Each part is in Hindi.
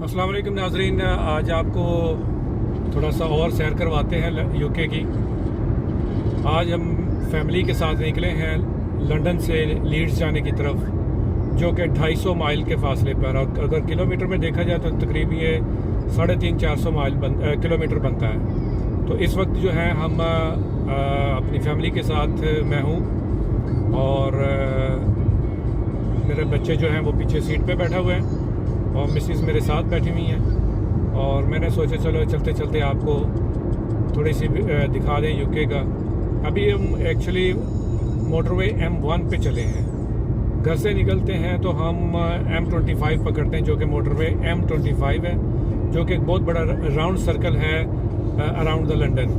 अस्सलाम वालेकुम नाजरीन, आज आपको थोड़ा सा और सैर करवाते हैं यूके की। आज हम फैमिली के साथ निकले हैं लंदन से लीड्स जाने की तरफ, जो कि 250 माइल के फासले पर। और अगर किलोमीटर में देखा जाए तो तकरीबन ये 350-400 किलोमीटर बनता है। तो इस वक्त जो है हम अपनी फैमिली के साथ मैं हूँ और मेरे बच्चे जो हैं वो पीछे सीट पे बैठा हुए हैं और मिसेस मेरे साथ बैठी हुई हैं। और मैंने सोचा चलो चलते चलते आपको थोड़ी सी दिखा दें यूके का। अभी हम एक्चुअली मोटरवे M1 पे चले हैं। घर से निकलते हैं तो हम M25 पकड़ते हैं, जो कि मोटरवे M25 है, जो कि एक बहुत बड़ा राउंड सर्कल है अराउंड द लंदन।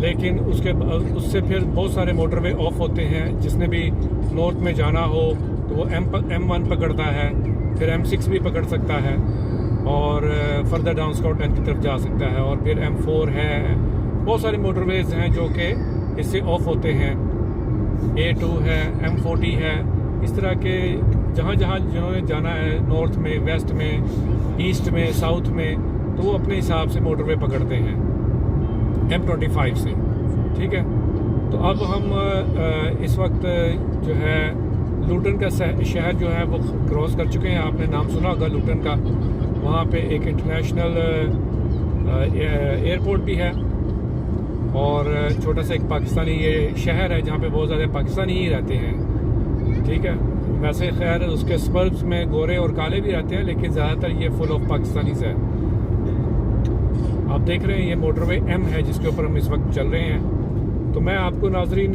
लेकिन उससे फिर बहुत सारे मोटरवे ऑफ होते हैं। जिसने भी नॉर्थ में जाना हो तो वो M1 पकड़ता है, फिर M6 भी पकड़ सकता है और फर्दर डाउन स्कॉटलैंड की तरफ जा सकता है। और फिर M4 है, बहुत सारे मोटरवेज हैं जो कि इससे ऑफ होते हैं। A2 है, M40 है, इस तरह के जहाँ जहाँ जिन्होंने जाना है नॉर्थ में, वेस्ट में, ईस्ट में, साउथ में, तो वो अपने हिसाब से मोटरवे पकड़ते हैं M25 से। ठीक है, तो अब हम इस वक्त जो है लूटन का शहर जो है वो क्रॉस कर चुके हैं। आपने नाम सुना होगा लूटन का। वहाँ पे एक इंटरनेशनल एयरपोर्ट भी है और छोटा सा एक पाकिस्तानी ये शहर है जहाँ पे बहुत ज़्यादा पाकिस्तानी ही रहते हैं। ठीक है, वैसे खैर उसके स्पर्ब्स में गोरे और काले भी रहते हैं, लेकिन ज़्यादातर ये फुल ऑफ पाकिस्तानीज़ है। आप देख रहे हैं ये मोटरवे M है जिसके ऊपर हम इस वक्त चल रहे हैं। तो मैं आपको नाजरीन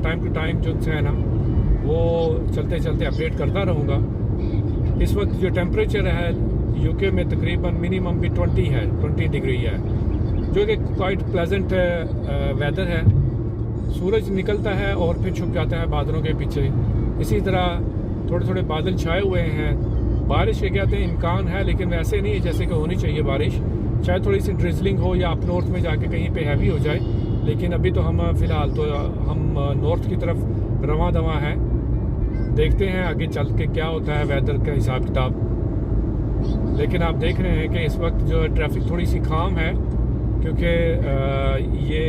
टाइम टू टाइम जो है ना वो चलते चलते अपडेट करता रहूँगा। इस वक्त जो टेम्परेचर है यूके में तकरीबन मिनिमम भी 20 डिग्री है, जो कि क्वाइट प्लेजेंट वेदर है। सूरज निकलता है और फिर छुप जाता है बादलों के पीछे। इसी तरह थोड़े थोड़े बादल छाए हुए हैं। बारिश के कहते हैं इम्कान है, लेकिन वैसे नहीं है जैसे कि होनी चाहिए बारिश। चाहे थोड़ी सी ड्रिजलिंग हो या आप नॉर्थ में जाके कहीं पे हैवी हो जाए, लेकिन अभी तो हम फ़िलहाल तो हम नॉर्थ की तरफ रवां दवा हैं। देखते हैं आगे चल के क्या होता है वेदर का हिसाब किताब। लेकिन आप देख रहे हैं कि इस वक्त जो ट्रैफिक थोड़ी सी खाम है, क्योंकि ये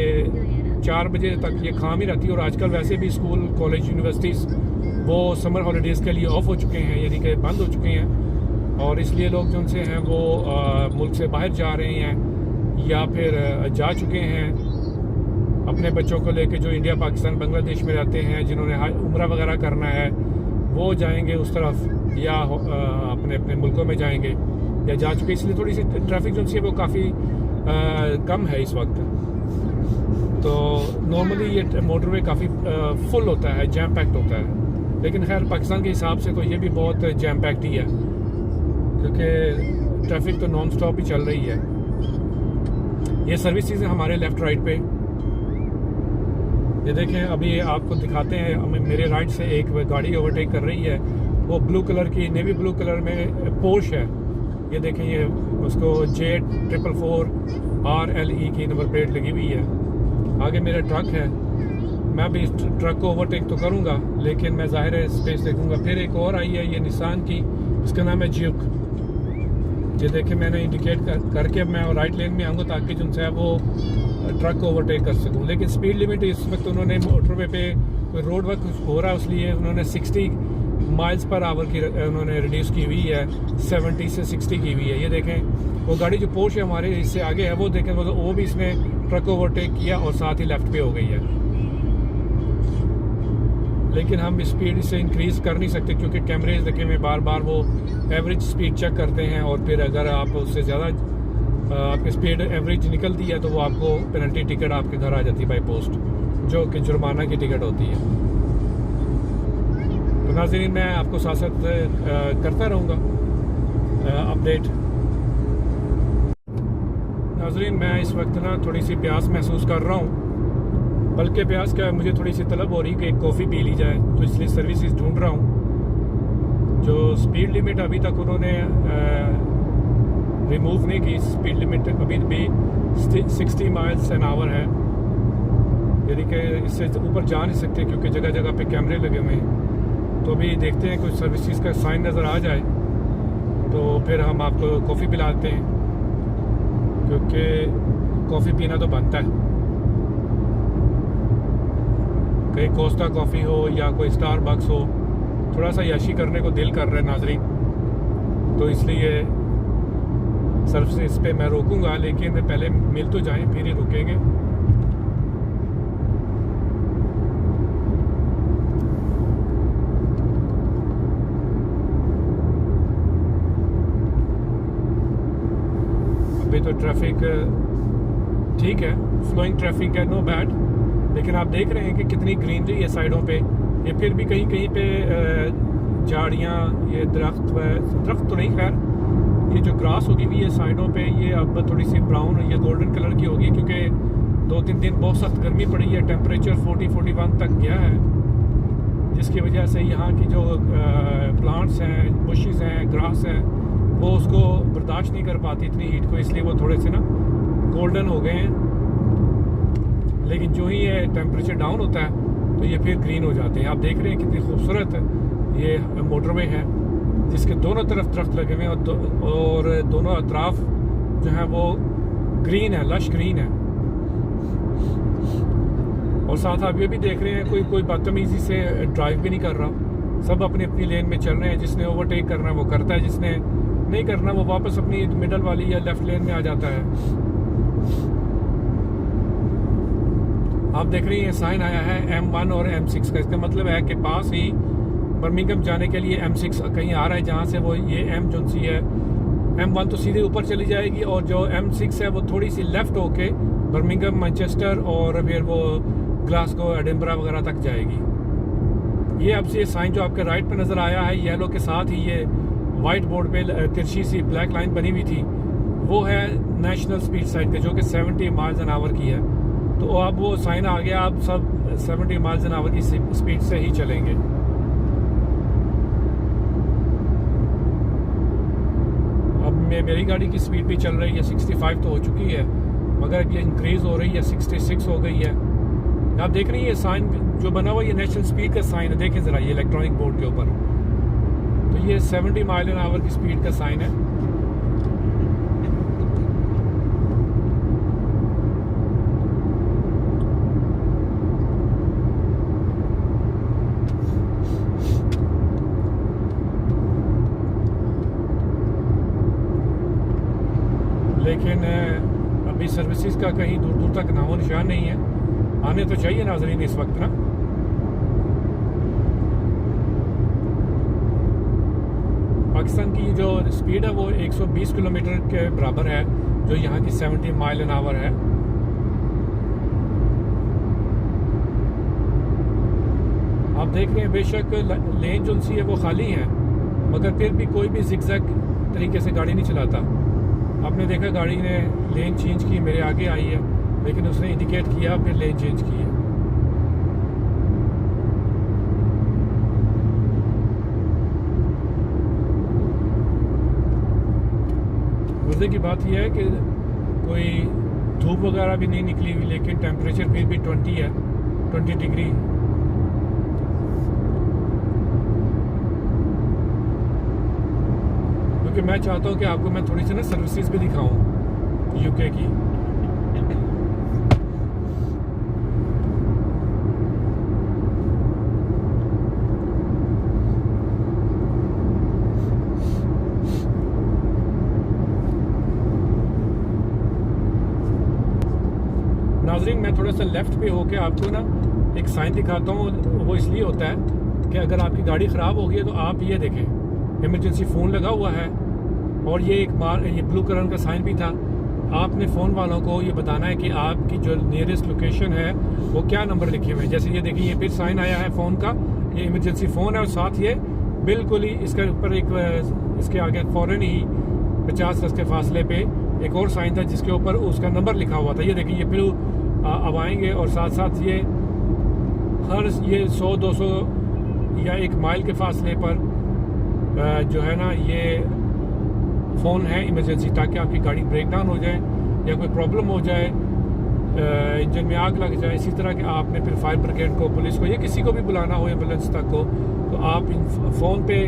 4 बजे तक ये खाम ही रहती है। और आजकल वैसे भी स्कूल, कॉलेज, यूनिवर्सिटीज़ वो समर हॉलीडेज़ के लिए ऑफ हो चुके हैं, यानी कि बंद हो चुके हैं। और इसलिए लोग जो उनसे हैं वो मुल्क से बाहर जा रहे हैं या फिर जा चुके हैं अपने बच्चों को लेके, जो इंडिया, पाकिस्तान, बांग्लादेश में रहते हैं, जिन्होंने उम्रा वगैरह करना है वो जाएंगे उस तरफ, या अपने अपने मुल्कों में जाएंगे या जा चुके। इसलिए थोड़ी सी ट्रैफिक जो है वो काफ़ी कम है इस वक्त। तो नॉर्मली ये मोटरवे काफ़ी फुल होता है, जैम पैक्ड होता है। लेकिन खैर पाकिस्तान के हिसाब से तो ये भी बहुत जैम पैक्ड ही है, क्योंकि ट्रैफिक तो नॉन स्टॉप ही चल रही है। ये सर्विसेज है हमारे लेफ़्ट राइट पे। ये देखें, अभी आपको दिखाते हैं, मेरे राइट से एक गाड़ी ओवरटेक कर रही है। वो ब्लू कलर की, नेवी ब्लू कलर में पोर्श है। ये देखें, ये उसको J444 RLE की नंबर प्लेट लगी हुई है। आगे मेरा ट्रक है, मैं भी इस ट्रक को ओवरटेक तो करूँगा, लेकिन मैं ज़ाहिर है स्पेस देखूँगा। फिर एक और आई है, ये निसान की, इसका नाम है ज्यूक। ये देखें, मैंने इंडिकेट करके मैं राइट लेन में आऊँगा ताकि जिनसे है वो ट्रक को ओवरटेक कर सकूँ। लेकिन स्पीड लिमिट इस वक्त उन्होंने मोटरवे पे कोई रोड वर्क हो रहा है, इसलिए उन्होंने 60 माइल्स पर आवर की उन्होंने रिड्यूस की हुई है, 70 से 60 की हुई है। ये देखें, वो गाड़ी जो पोर्श है हमारे इससे आगे है, वो देखें, वो भी इसने ट्रक को ओवरटेक किया और साथ ही लेफ्ट पे हो गई है। लेकिन हम स्पीड से इंक्रीज़ कर नहीं सकते, क्योंकि कैमरेज देखे में बार बार वो एवरेज स्पीड चेक करते हैं। और फिर अगर आप उससे ज़्यादा आपकी स्पीड एवरेज निकलती है तो वो आपको पेनल्टी टिकट आपके घर आ जाती है बाई पोस्ट, जो कि जुर्माना की टिकट होती है। तो नाज़रीन, मैं आपको साथ साथ करता रहूँगा अपडेट। नाज़रीन, मैं इस वक्त ना थोड़ी सी प्यास महसूस कर रहा हूँ, बल्कि प्यास क्या है, मुझे थोड़ी सी तलब हो रही कि एक कॉफ़ी पी ली जाए, तो इसलिए सर्विसेज ढूंढ रहा हूँ। जो स्पीड लिमिट अभी तक उन्होंने रिमूव नहीं की, स्पीड लिमिट अभी भी 60 माइल्स एन आवर है, यानी कि इससे ऊपर जा नहीं सकते क्योंकि जगह जगह पे कैमरे लगे हुए हैं। तो अभी देखते हैं कुछ सर्विसेज का साइन नज़र आ जाए तो फिर हम आपको कॉफ़ी पिलाते हैं, क्योंकि कॉफ़ी पीना तो बनता है। कहीं कोस्टा कॉफ़ी हो या कोई स्टारबक्स हो, थोड़ा सा याशी करने को दिल कर रहा है नाजरीन, तो इसलिए सर्विस पे मैं रोकूंगा, लेकिन पहले मिल तो जाएं फिर ही रुकेंगे। अभी तो ट्रैफिक ठीक है, फ्लोइंग ट्रैफिक है, नो बैड, लेकिन आप देख रहे हैं कि कितनी ग्रीनरी है साइडों पे। ये फिर भी कहीं कहीं पे झाड़ियाँ, ये दरख्त तो नहीं, खैर ये जो ग्रास होगी भी है साइडों पे, ये अब थोड़ी सी ब्राउन या गोल्डन कलर की होगी, क्योंकि 2-3 दिन बहुत सख्त गर्मी पड़ी है। टेम्परेचर 40-41 तक गया है, जिसकी वजह से यहाँ की जो प्लांट्स हैं, बुशेस हैं, ग्रास हैं, वो उसको बर्दाश्त नहीं कर पाती इतनी हीट को, इसलिए वो थोड़े से ना गोल्डन हो गए हैं। लेकिन जो ही ये टेम्परेचर डाउन होता है तो ये फिर ग्रीन हो जाते हैं। आप देख रहे हैं कितनी खूबसूरत ये मोटरवे है, जिसके दोनों तरफ दरख्त लगे हुए हैं और दोनों अतराफ जो है वो ग्रीन है, लश ग्रीन है। और साथ आप ये भी देख रहे हैं कोई बदतमीजी से ड्राइव भी नहीं कर रहा, सब अपनी अपनी लेन में चल रहे हैं। जिसने ओवरटेक करना है वो करता है, जिसने नहीं करना वो वापस अपनी मिडल वाली या लेफ्ट लेन में आ जाता है। आप देख रहे हैं साइन आया है M1 और M6 का, इसका मतलब है कि पास ही बर्मिंघम जाने के लिए M6 कहीं आ रहा है, जहाँ से वो ये M जो सी है, M1 तो सीधे ऊपर चली जाएगी, और जो M6 है वो थोड़ी सी लेफ्ट होके बर्मिंघम, मैनचेस्टर और फिर वो ग्लासगो, एडिनबरा वगैरह तक जाएगी। ये अब से साइन जो आपके राइट पे नज़र आया है येलो के साथ ही, ये वाइट बोर्ड पे तिरछी सी ब्लैक लाइन बनी हुई थी, वो है नेशनल स्पीड साइड पे, जो कि 70 माइल्स एन आवर की है। तो अब वो साइन आ गया, आप सब 70 माइल्स एन आवर की स्पीड से ही चलेंगे। अब मेरी गाड़ी की स्पीड भी चल रही है 65 तो हो चुकी है, मगर ये इंक्रीज़ हो रही है, 66 हो गई है। आप देख रही हैं ये साइन जो बना हुआ, ये नेशनल स्पीड का साइन है, देखें ज़रा ये इलेक्ट्रॉनिक बोर्ड के ऊपर, तो ये 70 माइल एन आवर की स्पीड का साइन है। लेकिन अभी सर्विसेज का कहीं दूर दूर तक नामो निशान नहीं है। आने तो चाहिए नाजरीन इस वक्त ना। पाकिस्तान की जो स्पीड है वो 120 किलोमीटर के बराबर है, जो यहाँ की 70 माइल एन आवर है। आप देख रहे हैं बेशक लेन जो सी है वो खाली है, मगर फिर भी कोई भी जिगजैग तरीके से गाड़ी नहीं चलाता। आपने देखा गाड़ी ने लेन चेंज की, मेरे आगे आई है, लेकिन उसने इंडिकेट किया फिर लेन चेंज की है। मज़े की बात यह है कि कोई धूप वगैरह भी नहीं निकली हुई, लेकिन टेम्परेचर फिर भी 20 है, 20 डिग्री। क्योंकि मैं चाहता हूँ कि आपको मैं थोड़ी सी ना सर्विसेज भी दिखाऊं यूके की। नाजरीन मैं थोड़ा सा लेफ्ट पे होके आपको ना एक साइन दिखाता हूँ। वो इसलिए होता है कि अगर आपकी गाड़ी ख़राब हो गई है तो आप ये देखें, इमरजेंसी फ़ोन लगा हुआ है, और ये ये ब्लू कलर का साइन भी था। आपने फ़ोन वालों को ये बताना है कि आपकी जो नियरेस्ट लोकेशन है वो क्या नंबर लिखे हुए हैं। जैसे ये देखिए, ये फिर साइन आया है फ़ोन का, ये इमरजेंसी फ़ोन है, और साथ ये बिल्कुल ही इसके ऊपर इसके आगे फ़ौरन ही 50 गज के फासले पे एक और साइन था जिसके ऊपर उसका नंबर लिखा हुआ था। ये देखिए, ये फिर अब आएंगे, और साथ साथ ये हर 100-200 या 1 माइल के फासले पर जो है ना ये फ़ोन है इमरजेंसी, ताकि आपकी गाड़ी ब्रेक डाउन हो जाए या कोई प्रॉब्लम हो जाए, इंजन में आग लग जाए, इसी तरह के आपने फिर फायर ब्रिगेड को, पुलिस को या किसी को भी बुलाना हो, एम्बुलेंस तक को, तो आप इन फ़ोन पे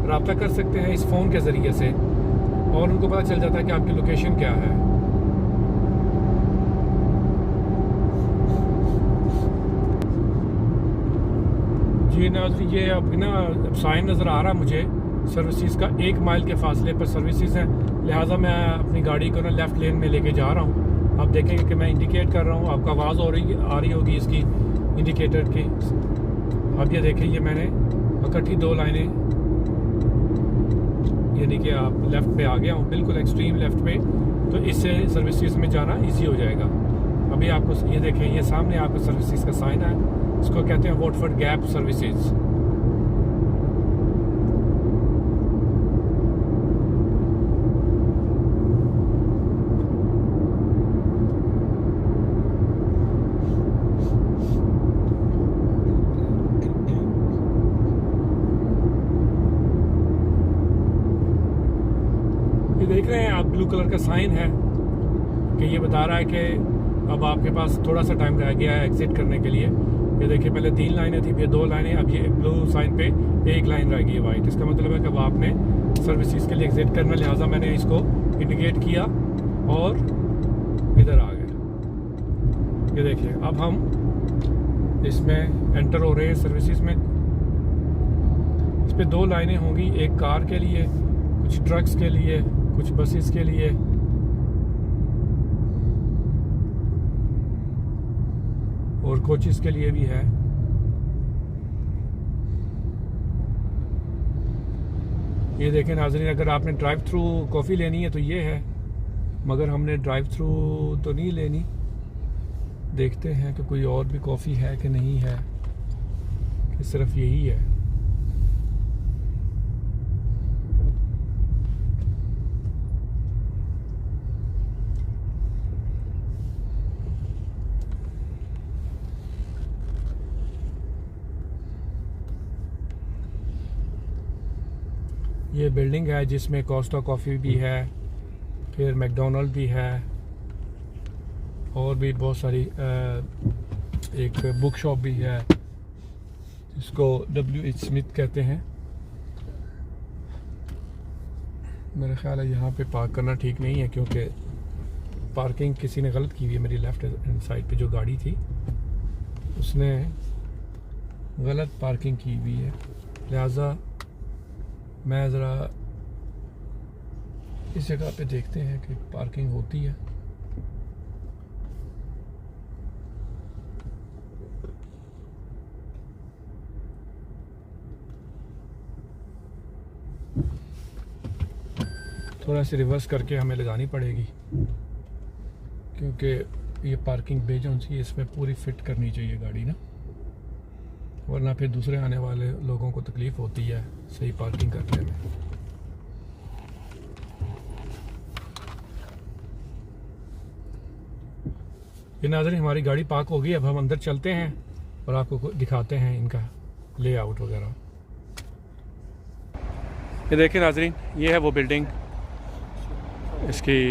रब्ता कर सकते हैं इस फ़ोन के ज़रिए से। और उनको पता चल जाता है कि आपकी लोकेशन क्या है। जी नाज़रीन, ये अब ना साइन नज़र आ रहा मुझे सर्विसेज का, 1 माइल के फासले पर सर्विसेज है, लिहाजा मैं अपनी गाड़ी को ना लेफ़्ट लेन में लेके जा रहा हूँ। आप देखेंगे कि मैं इंडिकेट कर रहा हूँ, आपको आवाज़ आ रही होगी इसकी इंडिकेटर की। अब ये देखें, ये मैंने इकट्ठी 2 लाइनें, यानी कि आप लेफ़्ट पे आ गया हूँ, बिल्कुल एक्सट्रीम लेफ़्ट पे, तो इससे सर्विसेज में जाना ईजी हो जाएगा। अभी आपको ये देखें, ये सामने आपको सर्विसेज का साइन है, इसको कहते हैं वॉटफोर्ड गैप सर्विसेज। ये देख रहे हैं आप, ब्लू कलर का साइन है कि ये बता रहा है कि अब आपके पास थोड़ा सा टाइम रह गया है एग्जिट करने के लिए। ये देखिए, पहले 3 लाइनें थी, फिर 2 लाइनें, अब ये ब्लू साइन पे 1 लाइन रह गई है वाइट। इसका मतलब है कि अब आपने सर्विसेज के लिए एग्जिट करना, लिहाजा मैंने इसको इंडिकेट किया और इधर आ गए। ये देखिए, अब हम इसमें एंटर हो रहे हैं सर्विसेज में। इस पर 2 लाइनें होंगी, एक कार के लिए, कुछ ट्रक्स के लिए, कुछ बसेस के लिए। और कोचेस के लिए भी है। ये देखें नाज़रीन, अगर आपने ड्राइव थ्रू कॉफ़ी लेनी है तो ये है, मगर हमने ड्राइव थ्रू तो नहीं लेनी। देखते हैं कि कोई और भी कॉफ़ी है कि नहीं है, कि सिर्फ यही है। ये बिल्डिंग है जिसमें कोस्टा कॉफ़ी भी है, फिर मैकडोनल्ड भी है, और भी बहुत सारी, एक बुक शॉप भी है जिसको WH स्मिथ कहते हैं। मेरा ख्याल है यहाँ पे पार्क करना ठीक नहीं है, क्योंकि पार्किंग किसी ने गलत की हुई है। मेरी लेफ़्ट हैंड साइड पे जो गाड़ी थी उसने गलत पार्किंग की हुई है, लिहाजा मैं ज़रा इस जगह पे देखते हैं कि पार्किंग होती है। थोड़ा सी रिवर्स करके हमें लगानी पड़ेगी, क्योंकि ये पार्किंग बे जो सी इसमें पूरी फिट करनी चाहिए गाड़ी ना, वरना फिर दूसरे आने वाले लोगों को तकलीफ़ होती है सही पार्किंग करने में। ये नाज़रीन, हमारी गाड़ी पार्क हो गई, अब हम अंदर चलते हैं और आपको दिखाते हैं इनका लेआउट वगैरह। ये देखिए नाज़रीन, ये है वो बिल्डिंग, इसकी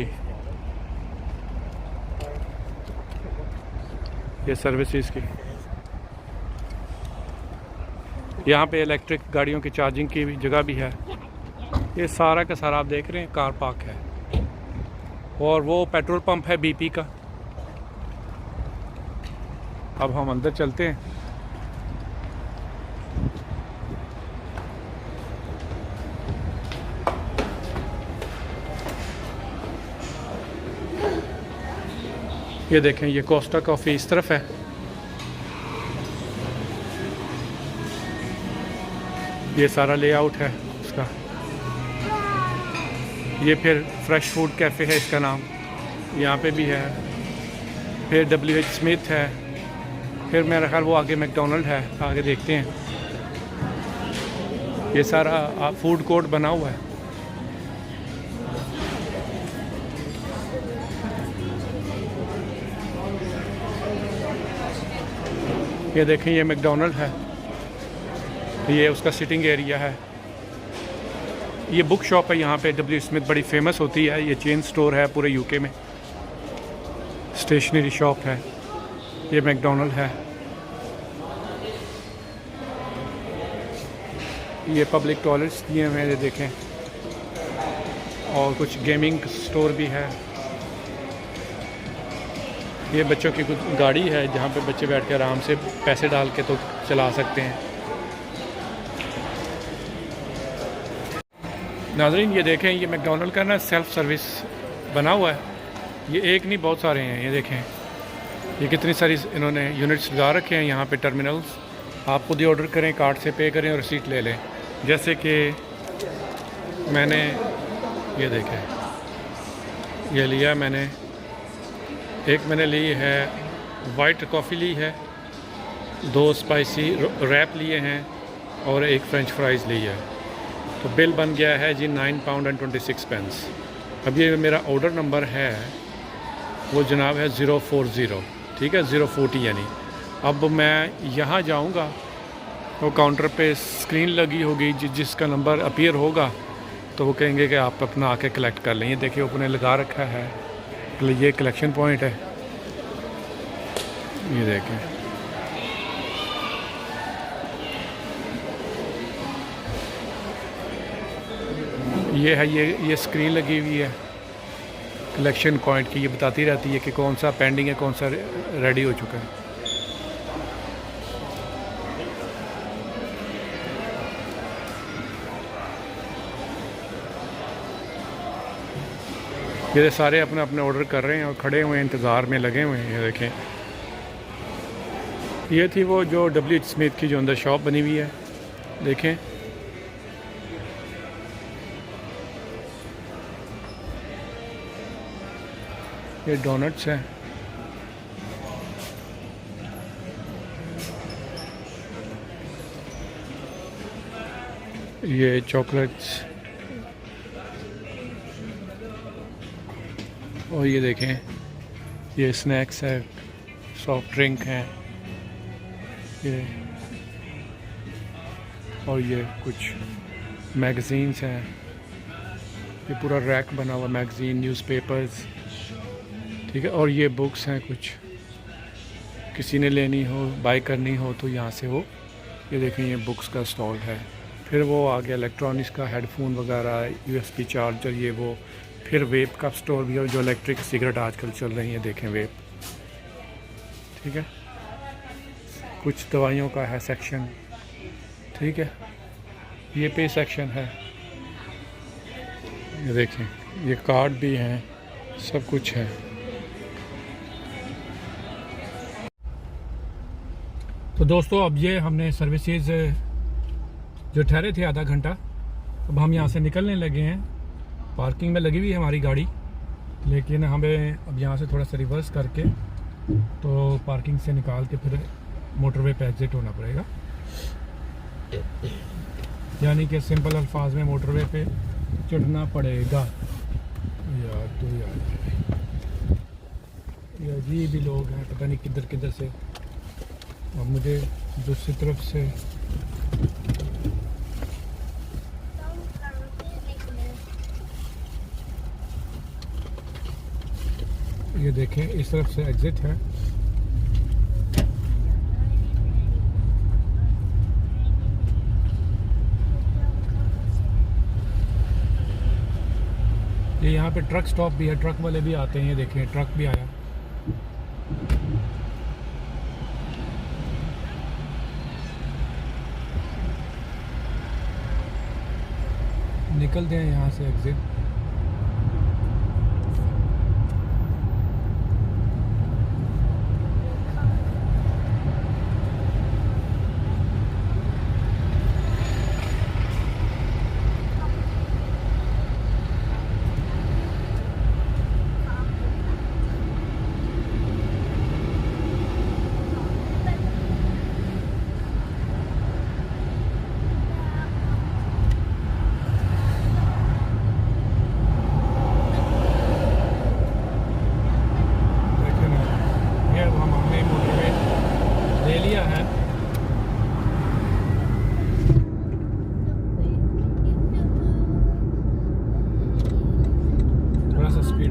ये सर्विसेज की। यहाँ पे इलेक्ट्रिक गाड़ियों की चार्जिंग की भी जगह भी है। ये सारा का सारा आप देख रहे हैं कार पार्क है, और वो पेट्रोल पंप है BP का। अब हम अंदर चलते हैं। ये देखें, ये कोस्टा कॉफ़ी इस तरफ है, ये सारा लेआउट है उसका। ये फिर फ्रेश फूड कैफ़े है इसका नाम, यहाँ पे भी है। फिर WH स्मिथ है, फिर मेरा ख्याल वो आगे मैकडोनल्ड है, आगे देखते हैं। ये सारा फूड कोर्ट बना हुआ है। ये देखें, ये मैकडोनल्ड है, ये उसका सिटिंग एरिया है। ये बुक शॉप है यहाँ पे, WH स्मिथ बड़ी फेमस होती है, ये चेन स्टोर है पूरे UK में, स्टेशनरी शॉप है। ये मैकडोनल्ड है, ये पब्लिक टॉयलेट्स दिए हुए हैं, देखें। और कुछ गेमिंग स्टोर भी है। ये बच्चों की कुछ गाड़ी है जहाँ पे बच्चे बैठ के आराम से पैसे डाल के तो चला सकते हैं। नाज़रीन ये देखें, ये मैकडॉनल्ड का ना सेल्फ सर्विस बना हुआ है। ये एक नहीं बहुत सारे हैं। ये देखें ये कितनी सारी इन्होंने यूनिट्स लगा रखे हैं यहाँ पे टर्मिनल्स। आप खुद ही ऑर्डर करें, कार्ड से पे करें और रसीद ले लें। जैसे कि मैंने ये देखें ये लिया मैंने, एक मैंने ली है वाइट कॉफ़ी ली है, 2 स्पाइसी रैप लिए हैं और एक फ्रेंच फ्राइज़ ली है। तो बिल बन गया है जी £9.26। अब ये मेरा ऑर्डर नंबर है वो जनाब है 040, ठीक है 040 यानी। अब मैं यहाँ जाऊँगा तो काउंटर पे स्क्रीन लगी होगी जिसका नंबर अपीयर होगा तो वो कहेंगे कि आप अपना आके कलेक्ट कर लें। ये देखिए अपने लगा रखा है, ये कलेक्शन पॉइंट है। ये देखें ये है, ये स्क्रीन लगी हुई है कलेक्शन पॉइंट की। ये बताती रहती है कि कौन सा पेंडिंग है, कौन सा रेडी हो चुका है। ये सारे अपने अपने ऑर्डर कर रहे हैं और खड़े हुए हैं, इंतज़ार में लगे हुए हैं। ये देखें ये थी वो जो WH स्मिथ की जो अंदर शॉप बनी हुई है। देखें ये डोनट्स हैं, ये चॉकलेट्स और ये देखें ये स्नैक्स है, सॉफ्ट ड्रिंक हैं ये, और ये कुछ मैगज़ीन्स हैं। ये पूरा रैक बना हुआ मैगज़ीन, न्यूज़पेपर्स, ठीक है। और ये बुक्स हैं, कुछ किसी ने लेनी हो बाय करनी हो तो यहाँ से हो। ये देखें ये बुक्स का स्टॉल है। फिर वो आ गया इलेक्ट्रॉनिक्स का, हेडफोन वगैरह, USB चार्जर, ये वो। फिर वेप का स्टोर भी है, जो इलेक्ट्रिक सिगरेट आजकल चल रही हैं, देखें वेप, ठीक है। कुछ दवाइयों का है सेक्शन, ठीक है। ये पे सेक्शन है, ये देखें ये कार्ड भी हैं, सब कुछ है। तो दोस्तों अब ये हमने सर्विसेज जो ठहरे थे आधा घंटा, अब हम यहाँ से निकलने लगे हैं। पार्किंग में लगी हुई है हमारी गाड़ी, लेकिन हमें अब यहाँ से थोड़ा सा रिवर्स करके तो पार्किंग से निकाल के फिर मोटरवे पे एग्जिट होना पड़ेगा। यानी कि सिंपल अल्फाज में मोटरवे पे चढ़ना पड़ेगा। यार तो यार अजीब भी लोग हैं, पता नहीं किधर किधर से। अब मुझे दूसरी तरफ से ये देखें इस तरफ से एग्जिट है। ये यहाँ पे ट्रक स्टॉप भी है, ट्रक वाले भी आते हैं। ये देखें ट्रक भी आया। निकलते हैं यहाँ से एग्जिट।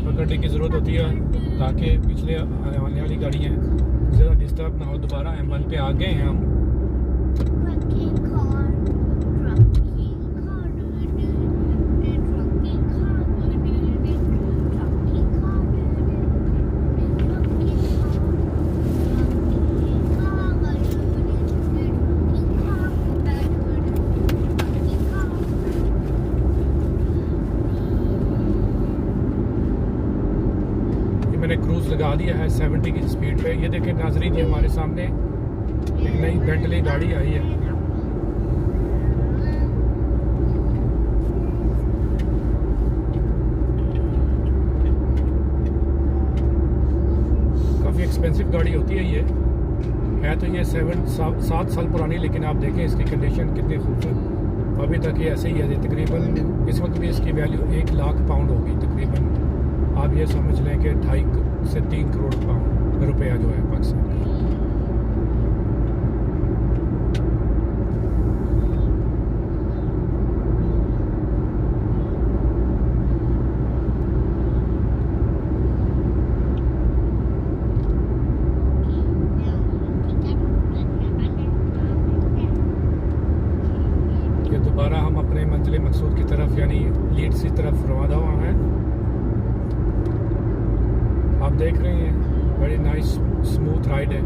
पकड़ने की ज़रूरत होती है ताकि पिछले आने वाली गाड़ियाँ ज़्यादा डिस्टर्ब ना हो। दोबारा M1 पे आ गए हैं हम। क्रूज़ लगा दिया है 70 की स्पीड पे। ये देखें नाज़रीन, ये हमारे सामने एक नई बेंटली गाड़ी आई है। काफ़ी एक्सपेंसिव गाड़ी होती है ये, है तो ये 7 साल पुरानी, लेकिन आप देखें इसकी कंडीशन कितनी खूबसूरत अभी तक ये ऐसे ही है। तकरीबन इस वक्त भी इसकी वैल्यू 1 लाख पाउंड होगी तकरीबन। आप ये समझ लें कि 2.5 से 3 करोड़ पाउंड रुपया जो है पाकिस्तान का। दोबारा हम अपने मंजिल मकसूद की तरफ यानी लीड्स की तरफ रवाना हुआ हैं। आप देख रहे हैं बड़ी नाइस स्मूथ राइड है।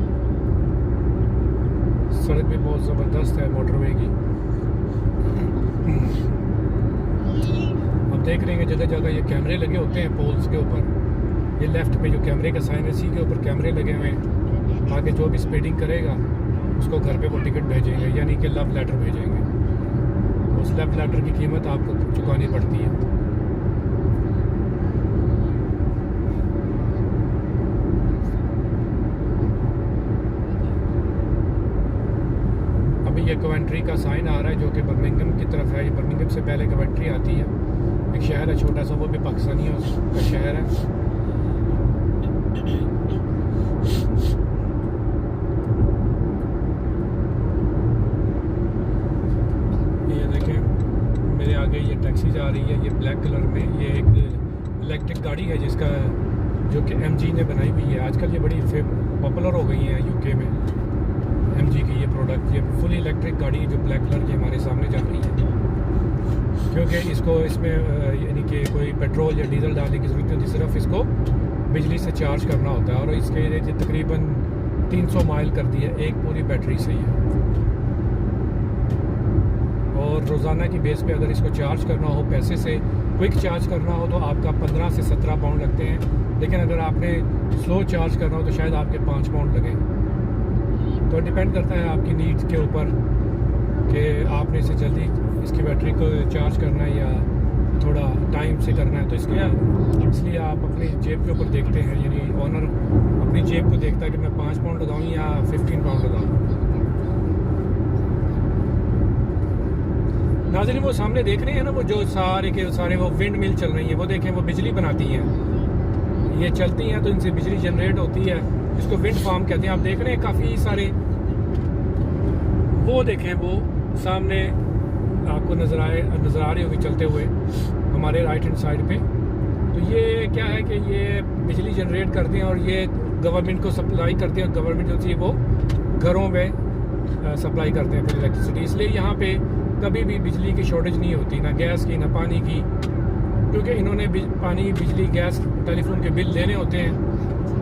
सड़क भी बहुत ज़बरदस्त है मोटरवे की। आप देख रहे हैं जगह जगह ये कैमरे लगे होते हैं पोल्स के ऊपर। ये लेफ़्ट पे जो कैमरे का साइन है इसी के ऊपर कैमरे लगे हुए हैं, ताकि जो भी स्पीडिंग करेगा उसको घर पे वो टिकट भेजेंगे, यानी कि लव लेटर भेजेंगे। उस लव लेटर की कीमत आपको चुकानी पड़ती है। अभी ये कवेंट्री का साइन आ रहा है जो कि बर्मिंघम की तरफ है। ये बर्मिंघम से पहले कवेंट्री आती है, एक शहर है छोटा सा, वो भी पाकिस्तानियों का शहर है। आगे ये टैक्सी जा रही है, ये ब्लैक कलर में। ये एक इलेक्ट्रिक गाड़ी है जिसका जो कि MG ने बनाई हुई है। आजकल ये बड़ी पॉपुलर हो गई है UK में MG की ये प्रोडक्ट। ये फुली इलेक्ट्रिक गाड़ी है जो ब्लैक कलर की हमारे सामने जा रही है, क्योंकि इसको इसमें यानी कि कोई पेट्रोल या डीजल डालने की ज़रूरत नहीं होती, सिर्फ इसको बिजली से चार्ज करना होता है। और इसके तकरीबन 300 माइल कर दी है एक पूरी बैटरी से ही है। और रोज़ाना की बेस पे अगर इसको चार्ज करना हो पैसे से, क्विक चार्ज करना हो तो आपका 15 से 17 पाउंड लगते हैं, लेकिन अगर आपने स्लो चार्ज करना हो तो शायद आपके 5 पाउंड लगे। तो डिपेंड करता है आपकी नीड्स के ऊपर कि आपने इसे जल्दी इसकी बैटरी को चार्ज करना है या थोड़ा टाइम से करना है। तो इसलिए आप अपनी जेब के ऊपर देखते हैं, यानी ऑनर अपनी जेब को देखता है कि मैं 5 पाउंड लगाऊँ या 15 पाउंड लगाऊँ। नाज़रीन वो सामने देख रहे हैं ना, वो जो सारे के सारे वो विंड मिल चल रही हैं, वो देखें वो बिजली बनाती हैं। ये चलती हैं तो इनसे बिजली जनरेट होती है, इसको विंड फार्म कहते हैं। आप देख रहे हैं काफ़ी सारे, वो देखें वो सामने आपको नज़र आ रही होगी चलते हुए हमारे राइट हैंड साइड पे। तो ये क्या है कि ये बिजली जनरेट करते हैं और ये गवर्नमेंट को सप्लाई करते हैं। गवर्नमेंट जो थी वो घरों में सप्लाई करते हैं फिर इलेक्ट्रिसिटी। इसलिए यहाँ पे कभी भी बिजली की शॉर्टेज नहीं होती, ना गैस की ना पानी की, क्योंकि इन्होंने पानी बिजली गैस टेलीफोन के बिल देने होते हैं,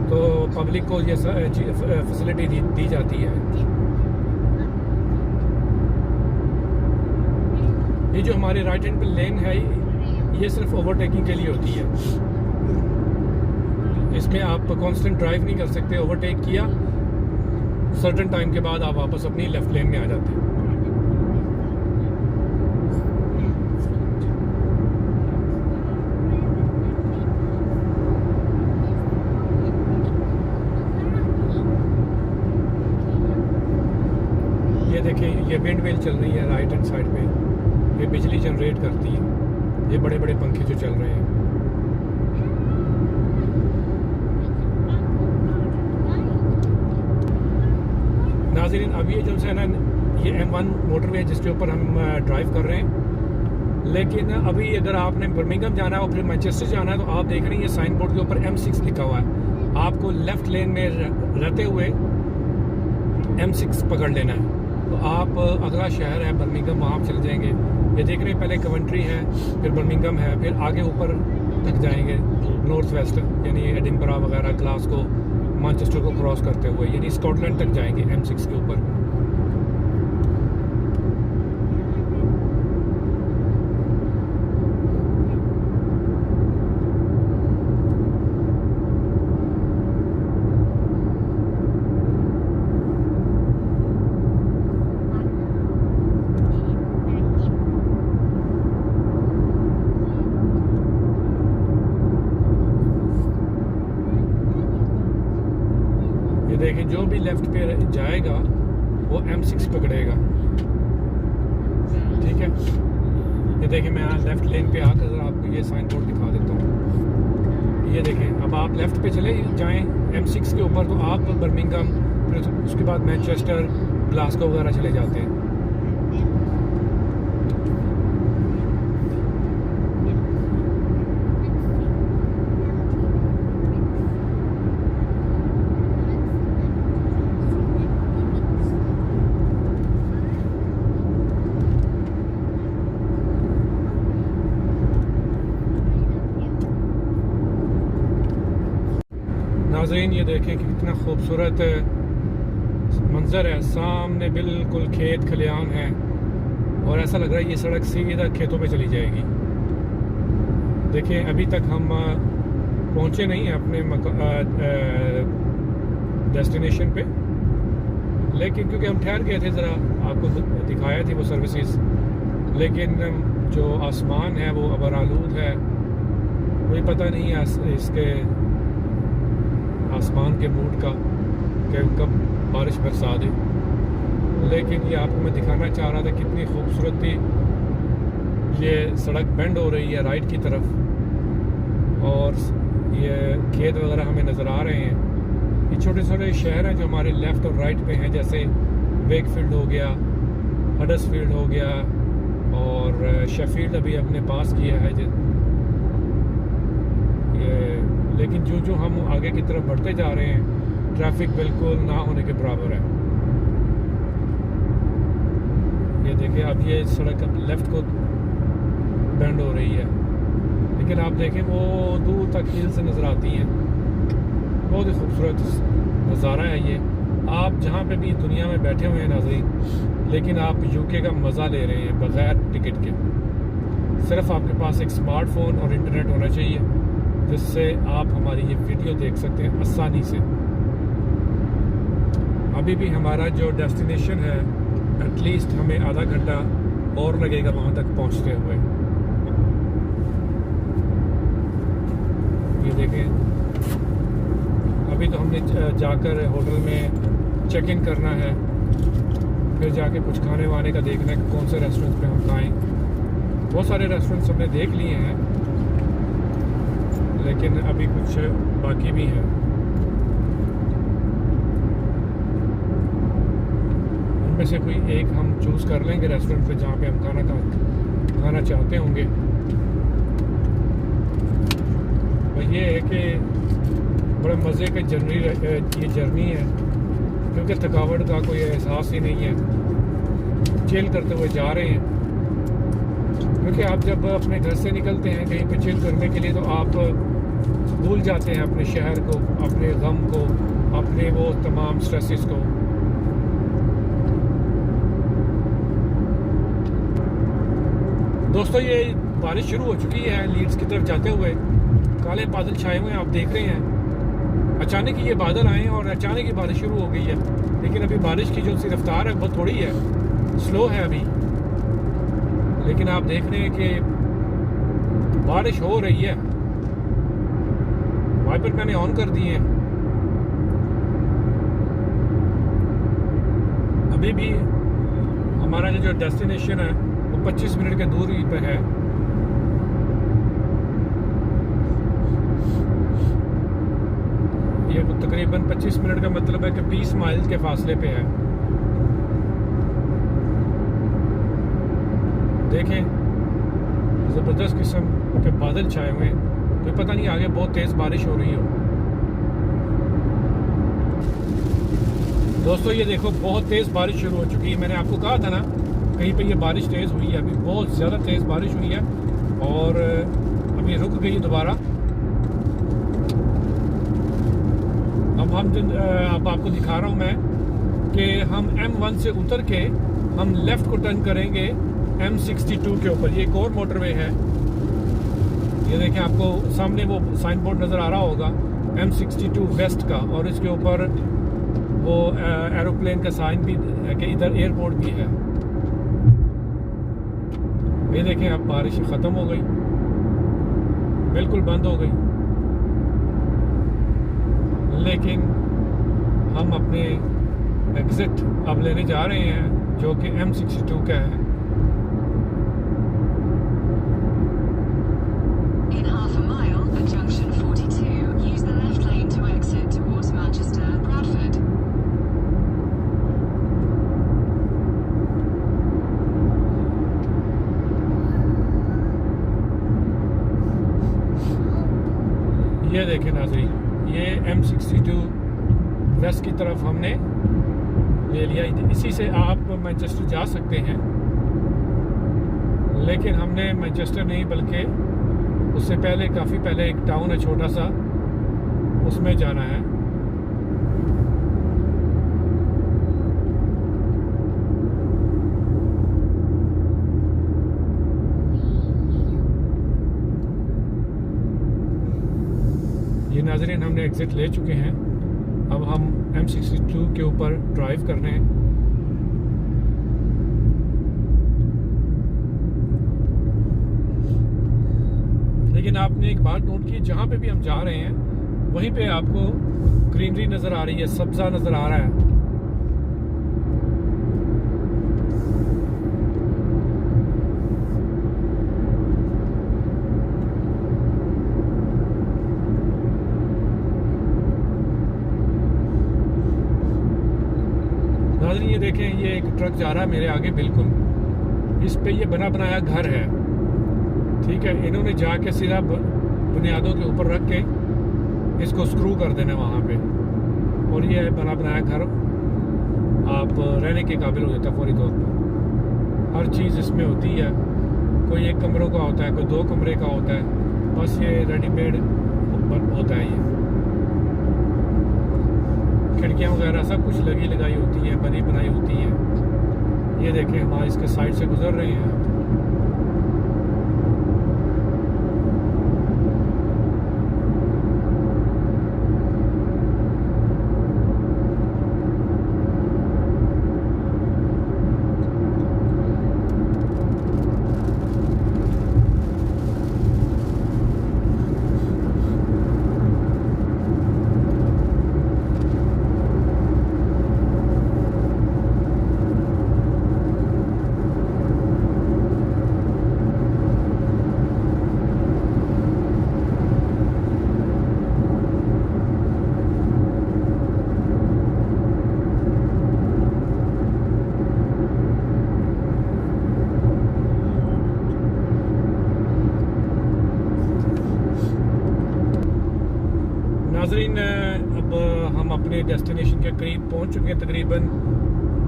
तो पब्लिक को ये फैसिलिटी दी जाती है। ये जो हमारे राइट हैंड पे लेन है ये सिर्फ ओवरटेकिंग के लिए होती है। इसमें आप कांस्टेंट ड्राइव नहीं कर सकते। ओवरटेक किया सर्टेन टाइम के बाद आप वापस अपनी लेफ्ट लेन में आ जाते हैं। ये देखिए ये विंड मिल चल रही है राइट हैंड साइड पे, ये बिजली जनरेट करती है। ये बड़े बड़े पंखे जो चल रहे हैं। नाज़रीन अभी ये जो है ना, ये M1 मोटरवे है जिसके ऊपर हम ड्राइव कर रहे हैं। लेकिन अभी अगर आपने बर्मिंघम जाना है और फिर मैनचेस्टर जाना है तो आप देख रहे हैं ये साइन बोर्ड के ऊपर M6 लिखा हुआ है। आपको लेफ़्ट लेन में रहते हुए M6 पकड़ लेना है। तो आप अगला शहर है बर्मिंघम, वहाँ आप चले जाएंगे। ये देख रहे हैं पहले कवेंट्री है, फिर बर्मिंघम है, फिर आगे ऊपर तक जाएंगे नॉर्थ वेस्ट, यानी एडिनबरा वगैरह, ग्लासगो, मैनचेस्टर को क्रॉस करते हुए यानी स्कॉटलैंड तक जाएंगे M6 के ऊपर। देखिए जो भी लेफ़्ट पे जाएगा वो M6 पकड़ेगा, ठीक है। ये देखिए मैं यहाँ लेफ़्ट लेन पे आकर ज़रा आपको ये साइन बोर्ड दिखा देता हूँ। ये देखें, अब आप लेफ़्ट पे चले जाएँ M6 के ऊपर तो आप बर्मिंघम, फिर उसके बाद मैनचेस्टर, ग्लासगो वगैरह चले जाते हैं। नाज़रीन ये देखें कि कितना खूबसूरत मंज़र है, सामने बिल्कुल खेत खलियान है और ऐसा लग रहा है ये सड़क सीधा खेतों पे चली जाएगी। देखिए अभी तक हम पहुंचे नहीं हैं अपने डेस्टिनेशन पे, लेकिन क्योंकि हम ठहर गए थे, ज़रा आपको दिखाया थी वो सर्विसेज, लेकिन जो आसमान है वो अबर आलूद है, कोई पता नहीं है इसके आसमान के मूड का कि कब बारिश बरसा दे। लेकिन ये आपको मैं दिखाना चाह रहा था कितनी खूबसूरत थी। ये सड़क बेंड हो रही है राइट की तरफ और ये खेत वगैरह हमें नज़र आ रहे हैं। ये छोटे छोटे शहर हैं जो हमारे लेफ़्ट और राइट पे हैं, जैसे वेकफील्ड हो गया, हडर्सफील्ड हो गया और शेफील्ड अभी अपने पास किया है ये। लेकिन जो हम आगे की तरफ बढ़ते जा रहे हैं ट्रैफिक बिल्कुल ना होने के बराबर है। ये देखिए अब ये सड़क अब लेफ़्ट को बेंड हो रही है, लेकिन आप देखें वो दूर तक हिल से नज़र आती हैं। बहुत ही खूबसूरत नज़ारा है ये। आप जहाँ पे भी दुनिया में बैठे हुए हैं नाज़रीन, लेकिन आप यूके का मज़ा ले रहे हैं बग़ैर टिकट के। सिर्फ आपके पास एक स्मार्टफोन और इंटरनेट होना चाहिए जिससे आप हमारी ये वीडियो देख सकते हैं आसानी से। अभी भी हमारा जो डेस्टिनेशन है एटलीस्ट हमें आधा घंटा और लगेगा वहाँ तक पहुँचते हुए। ये देखें अभी तो हमने जाकर होटल में चेक इन करना है, फिर जाके कुछ खाने वाने का देखना है कि कौन से रेस्टोरेंट पे हम खाएँ। बहुत सारे रेस्टोरेंट्स हमने देख लिए हैं, लेकिन अभी कुछ बाकी भी हैं। उनमें से कोई एक हम चूज़ कर लेंगे रेस्टोरेंट पे जहाँ पे हम खाना चाहते होंगे। और ये है कि बड़े मज़े के ये जर्नी है, क्योंकि थकावट का कोई एहसास ही नहीं है, चिल करते हुए जा रहे हैं। क्योंकि आप जब अपने घर से निकलते हैं कहीं पे चिल करने के लिए तो आप भूल जाते हैं अपने शहर को, अपने गम को, अपने वो तमाम स्ट्रेसेस को। दोस्तों ये बारिश शुरू हो चुकी है लीड्स की तरफ जाते हुए। काले बादल छाए हुए हैं, आप देख रहे हैं। अचानक ही ये बादल आए और अचानक ही बारिश शुरू हो गई है, लेकिन अभी बारिश की जो सी रफ्तार है बहुत थोड़ी है, स्लो है अभी। लेकिन आप देख रहे हैं कि बारिश हो रही है। वाइपर मैंने ऑन कर दिए हैं। अभी भी हमारा जो डेस्टिनेशन है वो 25 मिनट के दूरी पर है। ये तकरीबन 25 मिनट का मतलब है कि 20 माइल के फासले पे है। देखें ज़बरदस्त किस्म के बादल छाए हुए हैं, तो पता नहीं आगे बहुत तेज़ बारिश हो रही हो। दोस्तों ये देखो बहुत तेज़ बारिश शुरू हो चुकी है। मैंने आपको कहा था ना कहीं पे ये बारिश तेज़ हुई है, अभी बहुत ज़्यादा तेज़ बारिश हुई है और अभी रुक गई दोबारा। अब आपको दिखा रहा हूँ मैं कि हम M1 से उतर के हम लेफ़्ट को टर्न करेंगे M62 के ऊपर। ये एक और मोटरवे है। ये देखें आपको सामने वो साइन बोर्ड नज़र आ रहा होगा M62 वेस्ट का, और इसके ऊपर वो एरोप्लेन का साइन भी है कि इधर एयरपोर्ट भी है। ये देखें अब बारिश ख़त्म हो गई, बिल्कुल बंद हो गई, लेकिन हम अपने एग्ज़िट अब लेने जा रहे हैं जो कि M62 का है। In half a mile at junction 42, use the left lane to exit towards Manchester, Bradford. ये देखें नाज़रीन, ये M62 वेस्ट की तरफ हमने ले लिया। इसी से आप मैनचेस्टर जा सकते हैं, लेकिन हमने मैनचेस्टर नहीं बल्कि उससे पहले काफ़ी पहले एक टाउन है छोटा सा, उसमें जाना है। ये नाज़रीन हमने एग्ज़िट ले चुके हैं। अब हम M62 के ऊपर ड्राइव करने हैं। लेकिन आपने एक बात नोट की, जहाँ पे भी हम जा रहे हैं वहीं पे आपको ग्रीनरी नज़र आ रही है, सब्ज़ा नज़र आ रहा है। नाज़रीन ये देखें, ये एक ट्रक जा रहा है मेरे आगे बिल्कुल। इस पे ये बना बनाया घर है, ठीक है। इन्होंने जाके सीधा बुनियादों के ऊपर रख के इसको स्क्रू कर देना वहाँ पे, और ये बना बनाया घर आप रहने के काबिल हो जाता है फौरी तौर पर। हर चीज़ इसमें होती है, कोई एक कमरों का होता है, कोई 2 कमरे का होता है, बस ये रेडीमेड होता है। ये खिड़कियाँ वगैरह सब कुछ लगी लगाई होती है, बनी बनाई होती है। ये देखें हमारे इसके साइड से गुजर रहे हैं। नाज़रीन अब हम अपने डेस्टिनेशन के करीब पहुंच चुके हैं। तकरीबन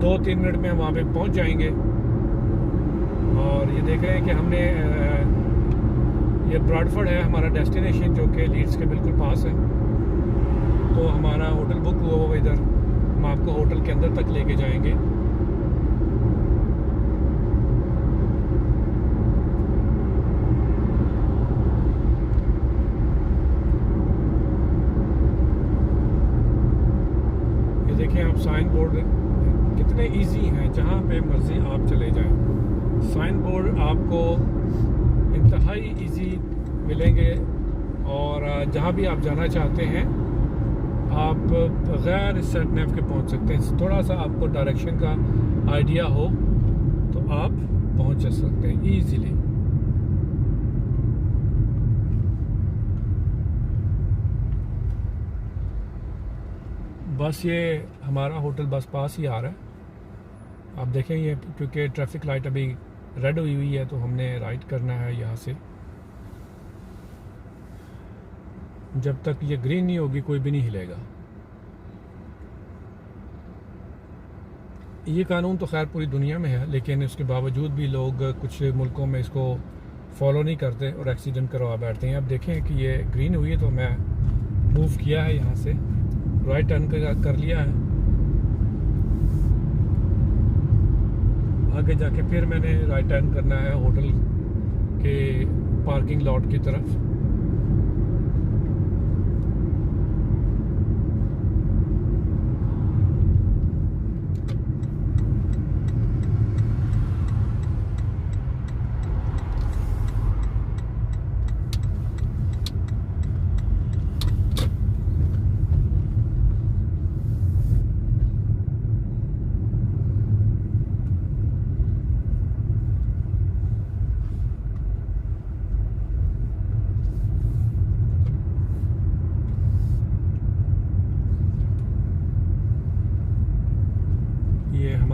2-3 मिनट में हम वहाँ पे पहुंच जाएंगे। और ये देख रहे हैं कि हमने ये ब्रैडफोर्ड है हमारा डेस्टिनेशन, जो कि लीड्स के बिल्कुल पास है। तो हमारा होटल बुक हुआ हुआ इधर, हम आपको होटल के अंदर तक लेके जाएंगे। देखें आप साइन बोर्ड कितने इजी हैं, जहाँ पे मर्जी आप चले जाएं। साइन बोर्ड आपको इंतहाई इजी मिलेंगे, और जहाँ भी आप जाना चाहते हैं आप बग़ैर सेट नेव के पहुँच सकते हैं। थोड़ा सा आपको डायरेक्शन का आइडिया हो तो आप पहुँच सकते हैं ईज़िली। बस ये हमारा होटल बस पास ही आ रहा है। आप देखें ये, क्योंकि ट्रैफिक लाइट अभी रेड हुई है तो हमने राइट करना है यहाँ से। जब तक ये ग्रीन नहीं होगी कोई भी नहीं हिलेगा। ये कानून तो खैर पूरी दुनिया में है, लेकिन उसके बावजूद भी लोग कुछ मुल्कों में इसको फॉलो नहीं करते और एक्सीडेंट करवा बैठते हैं। अब देखें कि ये ग्रीन हुई है तो मैं मूव किया है, यहाँ से राइट टर्न कर लिया है। आगे जाके फिर मैंने राइट टर्न करना है होटल के पार्किंग लॉट की तरफ।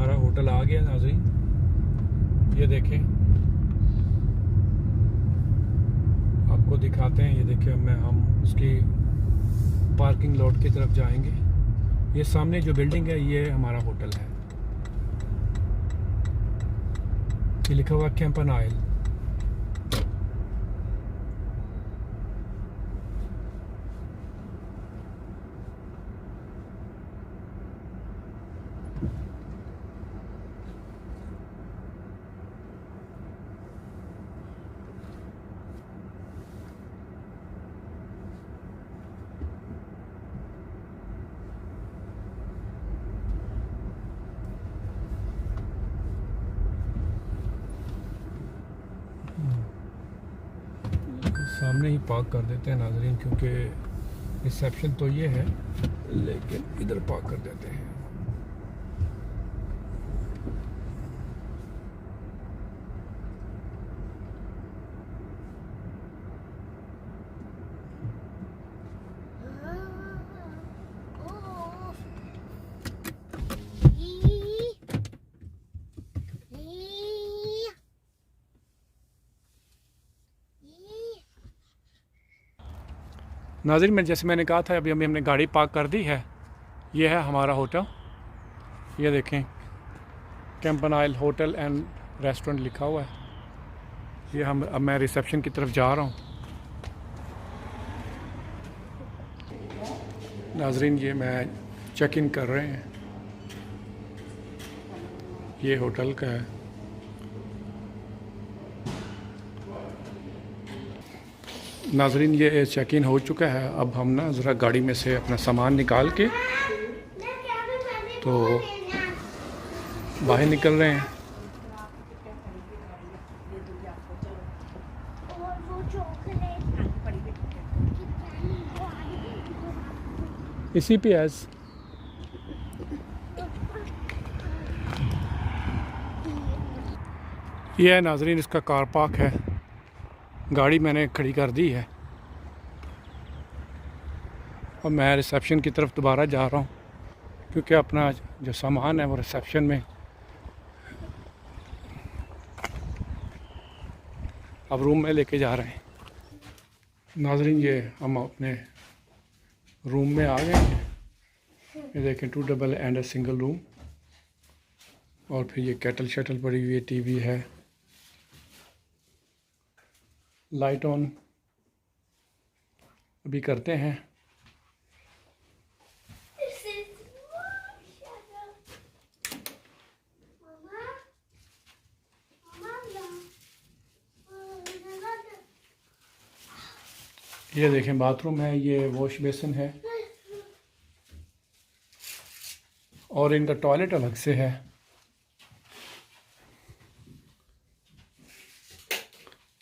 हमारा होटल आ गया नाज़रीन, ये देखें, आपको दिखाते हैं। ये देखें, हम उसकी पार्किंग लॉट की तरफ जाएंगे। ये सामने जो बिल्डिंग है ये हमारा होटल है। ये लिखा हुआ कैंपनाइल। सामने ही पार्क कर देते हैं नाज़रीन, क्योंकि रिसेप्शन तो ये है, लेकिन इधर पार्क कर देते हैं। नाज़रीन, जैसे मैंने कहा था, अभी हमने गाड़ी पार्क कर दी है। ये है हमारा होटल, ये देखें, कैंपनाइल होटल एंड रेस्टोरेंट लिखा हुआ है। ये अब मैं रिसेप्शन की तरफ जा रहा हूँ। नाज़रीन, ये मैं चेक इन कर रहे हैं, ये होटल का है। नाज़रीन, ये चेक इन हो चुका है। अब हम ना ज़रा गाड़ी में से अपना सामान निकाल के तो बाहर निकल रहे हैं। इसी पे एज ये है नाज़रीन, इसका कार पार्क है। गाड़ी मैंने खड़ी कर दी है और मैं रिसेप्शन की तरफ दोबारा जा रहा हूँ, क्योंकि अपना जो सामान है वो रिसेप्शन में अब रूम में लेके जा रहे हैं। नाज़रीन, ये हम अपने रूम में आ गए हैं। ये देखें, 2 double and a single room. और फिर ये केटल शटल पड़ी हुई है, टीवी है, लाइट ऑन अभी करते हैं। ये देखें, बाथरूम है, ये वॉश बेसिन है और इनका टॉयलेट अलग से है।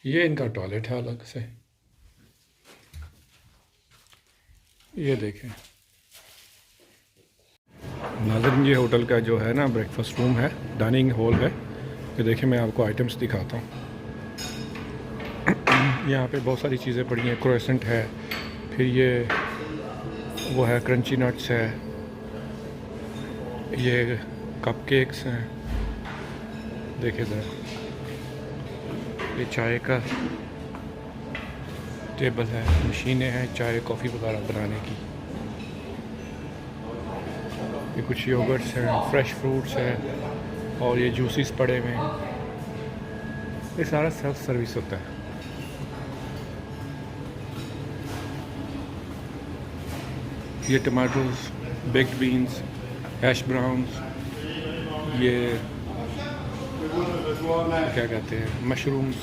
ये इनका टॉयलेट है अलग से। ये देखें नाज़रीन, ये होटल का जो है ना ब्रेकफास्ट रूम है, डाइनिंग हॉल है। ये देखें, मैं आपको आइटम्स दिखाता हूँ। यहाँ पे बहुत सारी चीज़ें पड़ी हैं। क्रोसेंट है, फिर ये वो है क्रंची नट्स है, ये कपकेक्स हैं। देखिए ज़रा, ये चाय का टेबल है, मशीनें हैं चाय कॉफ़ी वगैरह बनाने की। ये कुछ योगर्ट्स हैं, फ्रेश फ्रूट्स हैं और ये जूसेस पड़े हुए हैं। ये सारा सेल्फ सर्विस होता है। ये tomatoes, baked beans, hash browns, ये क्या कहते हैं, मशरूम्स,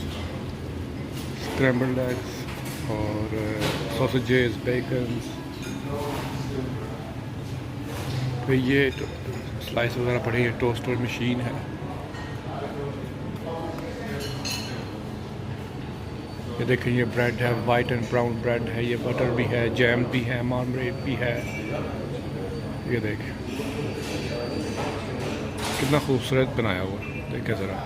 स्क्रैम्बल्ड एग्स और सॉसेजेस, बेकन्स। फिर ये स्लाइस वगैरह पड़े हैं, टोस्टर मशीन है। ये देखें, ये ब्रेड है, वाइट एंड ब्राउन ब्रेड है, ये बटर भी है, जैम भी है, मार्मरेड भी है। ये देखें कितना खूबसूरत बनाया हुआ, देखें ज़रा।